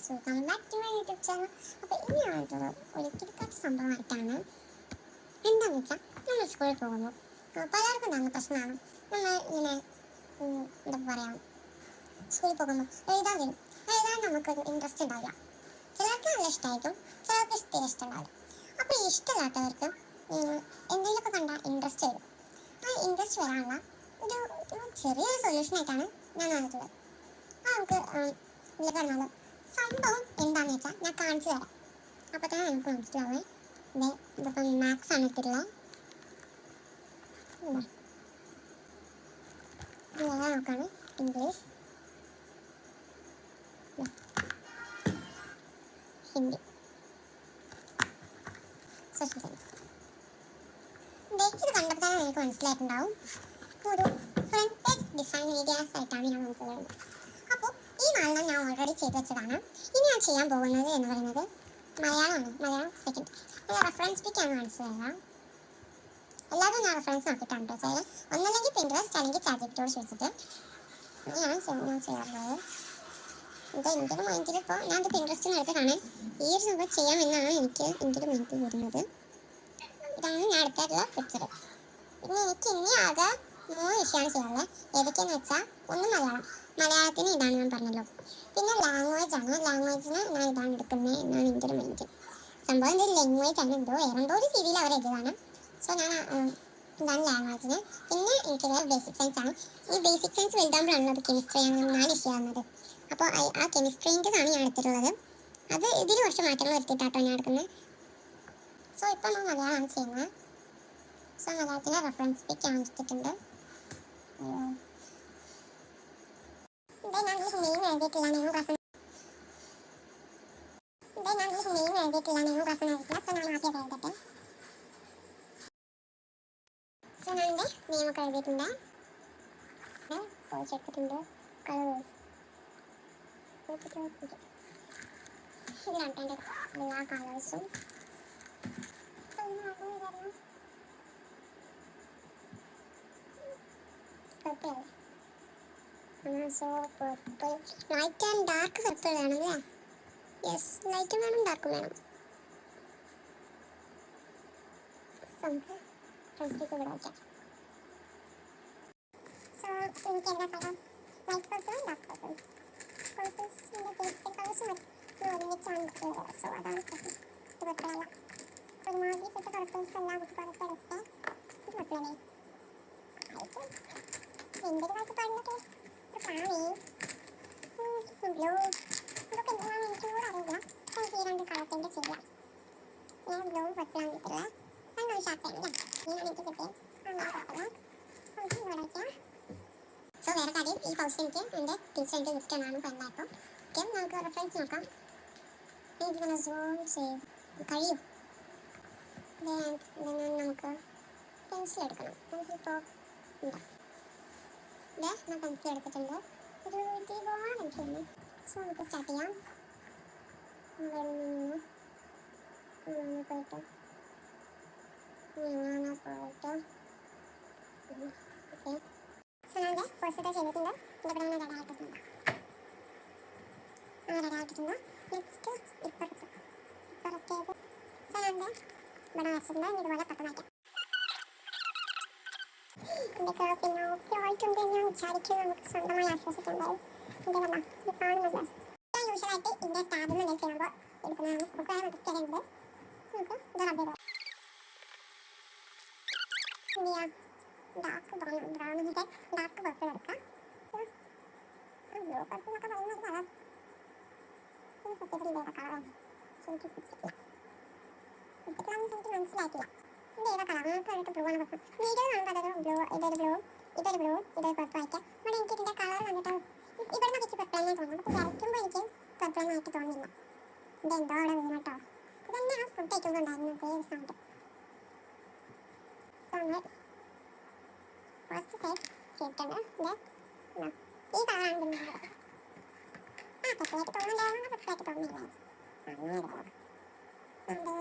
Guys, welcome back to my YouTube channel. അപ്പോൾ ഇനിയായിട്ടുള്ള ഒരു കിടക്കാച്ച സംഭവമായിട്ടാണ്. എന്താണെന്ന് വെച്ചാൽ നമ്മൾ സ്കൂളിൽ പോകുമ്പോൾ പലർക്കും ഉണ്ടാകുന്ന പ്രശ്നമാണ്. നമ്മൾ ഇങ്ങനെ എന്താ പറയുക, സ്കൂളിൽ പോകുമ്പോൾ എഴുതാൻ വരും. എഴുതാൻ നമുക്കൊരു ഇൻട്രസ്റ്റ് ഉണ്ടാവില്ല. ചിലർക്ക് നല്ല ഇഷ്ടമായിരിക്കും, ചിലർക്ക് ഇഷ്ടമുണ്ടാവില്ല. അപ്പോൾ ഈ ഇഷ്ടമില്ലാത്തവർക്ക് എന്തെങ്കിലുമൊക്കെ കണ്ടാൽ ഇൻട്രസ്റ്റ് വരും. ആ ഇൻട്രസ്റ്റ് വരാനുള്ള ഒരു ചെറിയൊരു സൊല്യൂഷനായിട്ടാണ് ഞാൻ വന്നിട്ടുള്ളത്. നമുക്ക് ഇതിൽ പറഞ്ഞാലോ, സംഭവം എന്താണെന്ന് വെച്ചാൽ ഞാൻ കാണിച്ചു തരാം. അപ്പോൾ തന്നെ നമുക്ക് മനസ്സിലാവേ. ഇതിപ്പം മാത്സ് ആണ് ഇട്ടിട്ടുള്ളത്. നോക്കാണ് ഇംഗ്ലീഷ്, ഹിന്ദി, സോഷ്യൽ സയൻസ്. ഇത് കണ്ടപ്പോൾ തന്നെ നിങ്ങൾക്ക് മനസ്സിലായിട്ടുണ്ടാവും, ഒരു ഫ്രണ്ട് പേജ് ഡിസൈൻ ഐഡിയാസ് ആയിട്ടാണ് ഞാൻ നോക്കുന്നത്. അപ്പോൾ ഈ നാലെണ്ണം ഞാൻ ഓൾറെഡി ചെയ്ത് വെച്ചതാണ്. ഇനി ഞാൻ ചെയ്യാൻ പോകുന്നത് എന്ന് പറയുന്നത് മലയാളമാണ്. മലയാളം സെക്കൻഡ് റെഫറൻസ് പിക്കാണ് കാണിച്ചു തരാം. എല്ലാവരും ഞാൻ റെഫറൻസ് നോക്കിയിട്ടാണ് കേട്ടോ ചെയ്യാം. ഒന്നല്ലെങ്കിൽ പിൻട്രസ്റ്റ് അല്ലെങ്കിൽ ചാറ്റ്ജിപിറ്റിയോട് ചോദിച്ചിട്ട് ഞാൻ ചെയ്യാറുള്ളത്. ഇത് എൻ്റെ ഒരു മൈൻഡിൽ ഇപ്പോൾ ഞാനത് പിൻട്രസ്റ്റിന് എടുത്തതാണ്. ഈ ഒരു സംഭവം ചെയ്യാമെന്നാണ് എൻ്റെ ഒരു മൈൻഡിൽ വരുന്നത്. ഇതാണ് ഞാൻ എടുത്തിട്ടുള്ള പിക്ചർ. പിന്നെ എനിക്ക് ഇനി ആകെ 3 വിഷയമാണ് ചെയ്യാനുള്ളത്. ഏതൊക്കെയാണെന്ന് വെച്ചാൽ, ഒന്ന് മലയാളത്തിന് ഇതാണ് ഞാൻ പറഞ്ഞല്ലോ. പിന്നെ ലാംഗ്വേജ് ആണ്. ലാംഗ്വേജിന് ഞാൻ ഇതാണ് എടുക്കുന്നത് എന്നാണ് എൻ്റെ ഒരു മൈൻഡ്. സംഭവം എൻ്റെ ലാംഗ്വേജ് ആണ്, എന്തോ ഒരു രീതിയിൽ അവർ എഴുതാണ്. സോ ഞാൻ ഇതാണ് ലാംഗ്വേജിന്. പിന്നെ എനിക്കത് ബേസിക് സയൻസ് ആണ്. ഈ ബേസിക് സയൻസ് വലുതാകുമ്പോഴാണ് അത് കെമിസ്ട്രി ആണ് 4 വിഷയമാകുന്നത്. അപ്പോൾ ആ കെമിസ്ട്രീൻ്റെതാണ് ഞാൻ എടുത്തിട്ടുള്ളത്. അത് ഇതിൽ കുറച്ച് മാറ്റങ്ങൾ വരുത്തിയിട്ടാട്ടോ ഞാൻ എടുക്കുന്നത്. സോ ഇപ്പം നമ്മൾ മലയാളമാണ് ചെയ്യുന്നത്. സോ മലയാളത്തിലെ റെഫറൻസ് പിക്ക് ഞാൻ എടുത്തിട്ടുണ്ട്. ഞാൻ ഹിന്ദിയും എഴുതിയിട്ടില്ല, നിങ്ങൾ ക്ലാസ് എഴുതിയിട്ടില്ല. സോ ഞാൻ ആദ്യം എഴുതട്ടെ. സോ ഞാൻ എൻ്റെ നിയമൊക്കെ എഴുതിയിട്ടുണ്ട്, എടുത്തിട്ടുണ്ട്. കളേഴ്സ് ഇതിലാണ് എൻ്റെ എല്ലാ കളേഴ്സും. So purple, light and dark purple വേണം അല്ലേ? യെസ്, ലൈറ്റും വേണം ഡാർക്കും വേണം. നമുക്ക് ഫ്രണ്ട്സിലേക്ക് ഇവിടെ വയ്ക്കാം. സോ എനിക്ക് എന്താ കളർ? ലൈറ്റ് പർപ്പിളും ഡാർക്ക് പർപ്പിളും. പർപ്പിൾസിൻ്റെ പേസ്റ്റ് കളേഴ്സും ഒരുമിച്ചാണ് എടുക്കുന്നത്. സോ അതാണ് പ്രശ്നം. ഇത് പർപ്പിളല്ല, ഒരുമാതിരിപ്പെട്ട പർപ്പിൾസ് എല്ലാം പർപ്പിളെടുത്ത് ഇത് പർപ്പിളല്ലേ? എൻ്റെ ഒരു കാഴ്ചപ്പാടിനൊക്കെ കാണി ബ്ലൂ, ഇതൊക്കെ എന്താണെന്ന് എനിക്ക് കൂടെ അറിയില്ല. എനിക്ക് ഈ 2 കളറിൻ്റെ ചെയ്യാം. ഞാൻ ബ്ലൂവും പർപ്പിളാണ് കിട്ടുള്ളത്. 2 ഷാർട്ടാണല്ലേ ഞാൻ എനിക്ക് കിട്ടിയത്. അങ്ങനെ കുഴപ്പമില്ല, നമുക്ക് ഇവിടെ വയ്ക്കാം. സോ വേറെ കാര്യം, ഈ പൗച്ച് എനിക്ക് എൻ്റെ ടീച്ചർ എൻ്റെ ഗിഫ്റ്റ് എന്നാണ് പറഞ്ഞപ്പോൾ. ഓക്കെ, നമുക്ക് റെഫറൻസ് നോക്കാം. എനിക്കിങ്ങനെ സൂം ചെയ്ത് കഴിയും. നമുക്ക് പെൻസിൽ എടുക്കണം. പെൻസിൽ ഇപ്പോൾ ഉണ്ടോ? ഞാൻ പെൻസിൽ എടുത്തിട്ടുണ്ട്. ഒരു പെൻസിലാണ്. സോ നമുക്ക് സ്റ്റാർട്ട് ചെയ്യാം. ഇവിടെ നിന്ന് പോയിട്ട് ഓക്കെ. സോ ഞാൻ ഫസ്റ്റ് ചെയ്തിട്ടുണ്ട്. ഇവിടെ നിന്ന് റെഡായിട്ടുണ്ട്. റെഡായിട്ടുണ്ട്. നെക്സ്റ്റ് ഇപ്പുറത്തേത്. സോ ഞാൻ ഇവിടെ വെച്ചിട്ടുണ്ട്. ഇതുപോലെ പത്ത് മാറ്റാം. ഇതൊക്കെ പിന്നെ ഓക്കെ ആയിട്ടുണ്ട് ഞാൻ വിചാരിക്കും. നമുക്ക് സ്വന്തമായി ആശ്വസിക്കുന്നുണ്ടാവും. ഇത് കാണുന്നത് ഞാൻ യൂഷ്വലായിട്ട് ഇതിൻ്റെ ടാബിൽ നിന്ന് ചെയ്യുമ്പോൾ എടുക്കുന്നതാണ്. നമുക്ക് വേറെ മറ്റേ ഉണ്ട്. നമുക്ക് ഇത് റബ്ബ് ചെയ്ത് എന്ത് ചെയ്യാം, ഡാർക്ക് ബ്രൗണിൻ്റെ ഡാർക്ക് പർപ്പിൾ എടുക്കാം. ബ്ലൂ പർപ്പിൾ എന്നൊക്കെ പറയുന്ന ഒരു കളർ സത്യത്തിൽ ഇതേതാ കളറാണ് ശരിക്കും പിടിച്ചിട്ടില്ല. എനിക്ക് മനസ്സിലായിട്ടില്ല ഇത് ഏതാ കളർ. നമുക്ക് കണ്ടിട്ട് ബ്ലൂ ആണ് പർപ്പിൾ. വീഡിയോ കാണുമ്പോൾ അതൊരു ബ്ലൂ, ഇതൊരു ബ്ലൂ, ഇതൊരു പർപ്പിൾ ആയിരിക്കാം. ഇവിടെ എനിക്ക് ഇതിൻ്റെ കളർ കണ്ടിട്ട് ഇവിടെ നിന്ന് വെച്ച് പർപ്പിൾ തന്നെ തോന്നുന്നു. അപ്പോൾ വരയ്ക്കുമ്പോൾ എനിക്ക് പർപ്പിളായിട്ട് തോന്നുന്നില്ല. ഇതെന്തോ അവിടെ വീണ് കേട്ടോ. ഇതന്നെ ആ ഫുഡ് കഴിക്കുന്നുണ്ടായിരുന്നു അതേ സൗണ്ട്. സോ നമ്മൾ ഫസ്റ്റ് സൈഡ് ചെയ്തിട്ടുണ്ട്. ഈ കളറാണ് പിന്നെ പർപ്പിളായിട്ട് തോന്നുന്നുണ്ടായിരുന്നു, പർപ്പിളായിട്ട് തോന്നുന്നില്ല. അങ്ങനെ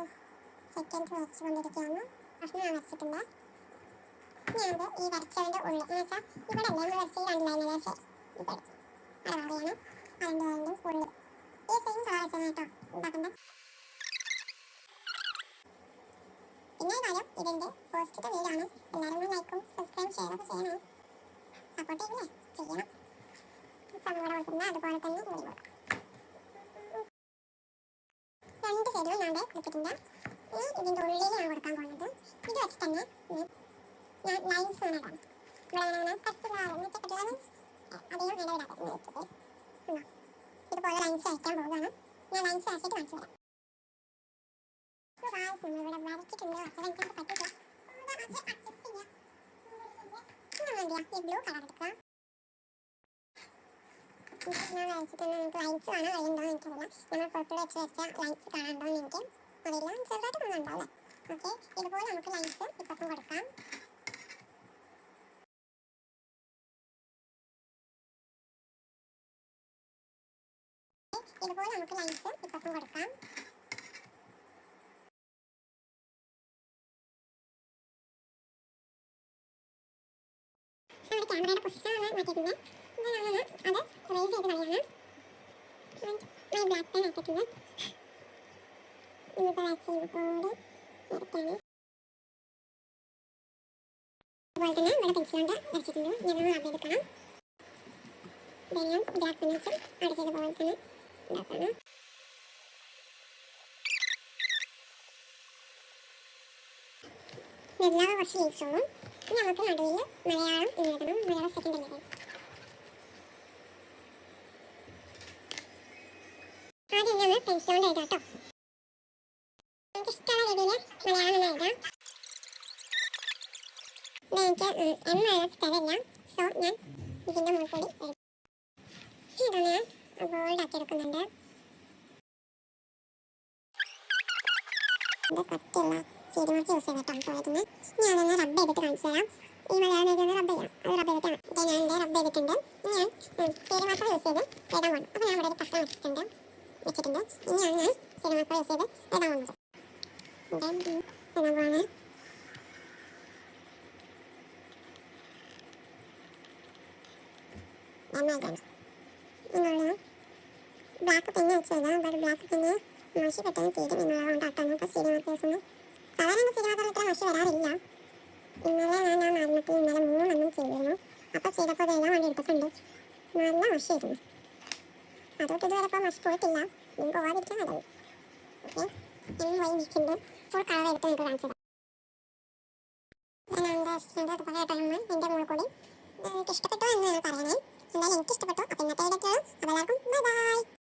സെക്കൻഡ് വരച്ചുകൊണ്ടിരിക്കുകയാണ്. കഷ്ണം ഞാൻ വരച്ചിട്ടുണ്ട്. ഞാനത് ഈ വരച്ചതിൻ്റെ ഉള്ളിൽ എന്ന് വെച്ചാൽ ഇവിടെ അല്ലേ നമ്മൾ വരച്ച ഈ 2 ലൈനിലെ ഇവിടെ അത് അറിയണം. അതിൻ്റെ ഉള്ളിൽ ഈ സെയിം കളർ ഇതിൻ്റെ ഫസ്റ്റത്തെ വീഡിയോ ആണ്. എല്ലാവരും ലൈക്കും സബ്സ്ക്രൈബ് ഷെയറൊക്കെ ചെയ്യണം. സപ്പോർട്ട് ചെയ്യില്ലേ? ചെയ്യണം. സമ്മോടെ കൊടുക്കുന്നത് അതുപോലെ തന്നെ ഇവിടെ കൊടുക്കാം. രണ്ട് സൈഡിലും ഞാൻ കൊടുത്തിട്ടുണ്ട്. ഇനി ഇതിൻ്റെ ഉള്ളിലാണ് കൊടുക്കാൻ പോകുന്നത്. ഇത് വെച്ച് തന്നെ ഞാൻ ലൈൻസ് ഇടാം. ഇവിടെ കട്ടില്ലാതെ അധികം ഇടവിടാതെ ഇതുപോലെ ലൈൻസ് അയക്കാൻ പോവുകയാണ്. ഞാൻ ലൈൻസ് അയച്ചിട്ട് കാണിച്ചു തരാം. നമ്മളിവിടെ വരച്ചിട്ടുണ്ട്. എനിക്ക് പറ്റില്ല. ഈ ബ്ലൂ കളർ എടുക്കുക. ഞാൻ വരച്ചിട്ടുണ്ട്. നിങ്ങൾക്ക് ലൈൻസ് കാണാൻ കഴിയുന്നുണ്ടോ എനിക്കറിയില്ല. നമ്മൾ പർപ്പിൾ വെച്ച് വെച്ച ലൈൻസ് കാണാനുണ്ടോ എന്ന് എനിക്ക് അറിയില്ല. ചെറുതായിട്ട് കാണാനുണ്ടോ അല്ലേ? ഓക്കെ, ഇതുപോലെ നമുക്ക് ലൈൻസ് ഇപ്പത്തും കൊടുക്കാം. ഇതുപോലെ നമുക്ക് ലൈൻസ് ഇപ്പത്തും കൊടുക്കാം. നമ്മുടെ ക്യാമറയുടെ പൊസിഷൻ മാറ്റിയിട്ടുണ്ട്. അത് റേസ് ചെയ്ത് കളയാണ്. ബ്ലാക്ക് പെൻ ആക്കിയിട്ടുണ്ട്. ഇന്നിപ്പോൾ വാക്സിൻ കോഡ് എടുത്താണ്. അതുപോലെ തന്നെ ഇവിടെ പെൻസിലുണ്ട് വരച്ചിട്ടുണ്ട്. ഇതൊന്ന് ആഡ് ചെയ്തെടുക്കണം. ഞാൻ ബ്ലാക്ക് പെൻസിൽ ആഡ് ചെയ്ത പോലെ തന്നെ ഉണ്ടാക്കണം. ഇതിലാണ് കുറച്ച് ലീവ്സ് ഉള്ളൂ. ഇനി നമുക്ക് നടുവിൽ മലയാളം എഴുതണം. മലയാളം സെക്കൻഡ് എഴുതണം. ആദ്യം നമ്മൾ പെൻസിൽ കൊണ്ട് എഴുതാം കേട്ടോ. നമുക്ക് ഇഷ്ടമുള്ള രീതിയിൽ മലയാളം എന്ന് എഴുതാം. എനിക്ക് എം എഴുതാൻ സ്ഥലമില്ല. സോ ഞാൻ ഇതിൻ്റെ മുകളിൽ കൂടി എഴുതാം. ഇതാണ് ഞാൻ ബോൾഡ് ആക്കി എടുക്കുന്നുണ്ട്. ഇത് കട്ടിയുള്ള സീരിമാർക്ക് യൂസ് ചെയ്തിട്ടാണ് പോയത്. ഞാനൊന്ന് റബ്ബ് ചെയ്തിട്ട് കാണിച്ചു തരാം. ഈ മലയാളം എഴുതുന്ന റബ്ബ് ചെയ്യാം. അത് റബ്ബ് ചെയ്തിട്ടാണ്. ഞാൻ എൻ്റെ റബ്ബ് ചെയ്തിട്ടുണ്ട്. ഇനി ഞാൻ സീരിമാർക്ക് യൂസ് ചെയ്ത് എഴുതാൻ പോകുന്നു. അപ്പോൾ ഞാൻ ഇവിടെ ഒരു കഷ്ണം വെച്ചിട്ടുണ്ട്. ഇനിയാണ് ഞാൻ സീരിമാർക്ക് യൂസ് ചെയ്ത് എഴുതാൻ പോകുന്നത്. എഴുതാൻ പോവാണ്. എന്നുള്ള ബ്ലാക്ക് പെന്ന് വെച്ച് എഴുതാം. ബട്ട് ബ്ലാക്ക് പെന്ന് മഷി പെട്ടെന്ന് തീരും എന്നുള്ള കൊണ്ടാട്ടോ നമുക്ക് സീരിമാർക്ക് യൂസ് ചെയ്യുന്നത്. സാധാരണ സീരിമാർക്കിൽ ഇത്ര മഷി വരാറില്ല. ഇന്നലെ ഞാൻ മരണത്തിൽ ഇന്നലെ 3 എണ്ണം ചെയ്തിരുന്നു. അപ്പോൾ ചെയ്തപ്പോൾ അത് എഴുതാൻ വേണ്ടി എടുത്തിട്ടുണ്ട്. നല്ല മഷിയായിരുന്നു. അതുകൊണ്ട് ഇതുവരെ ഇപ്പോൾ മഷി പോയിട്ടില്ല. ഇനി പോകാതിരിക്കാൻ നല്ലത്. ഓക്കെ, എന്നും പോയി നിൽക്കുന്നുണ്ട്. ഫുൾ കളർ എടുത്ത് നിങ്ങൾക്ക് കാണിച്ചു തരാം. ഞാൻ അതുപോലെ ടൈം എൻ്റെ മുകളിൽ കൂടി എനിക്ക് ഇഷ്ടപ്പെട്ടോ എന്ന് പറയണേ. എന്തായാലും എനിക്ക് ഇഷ്ടപ്പെട്ടു. അപ്പോൾ ഇന്നത്തെ വീഡിയോ എല്ലാവർക്കും ബൈ ബൈ.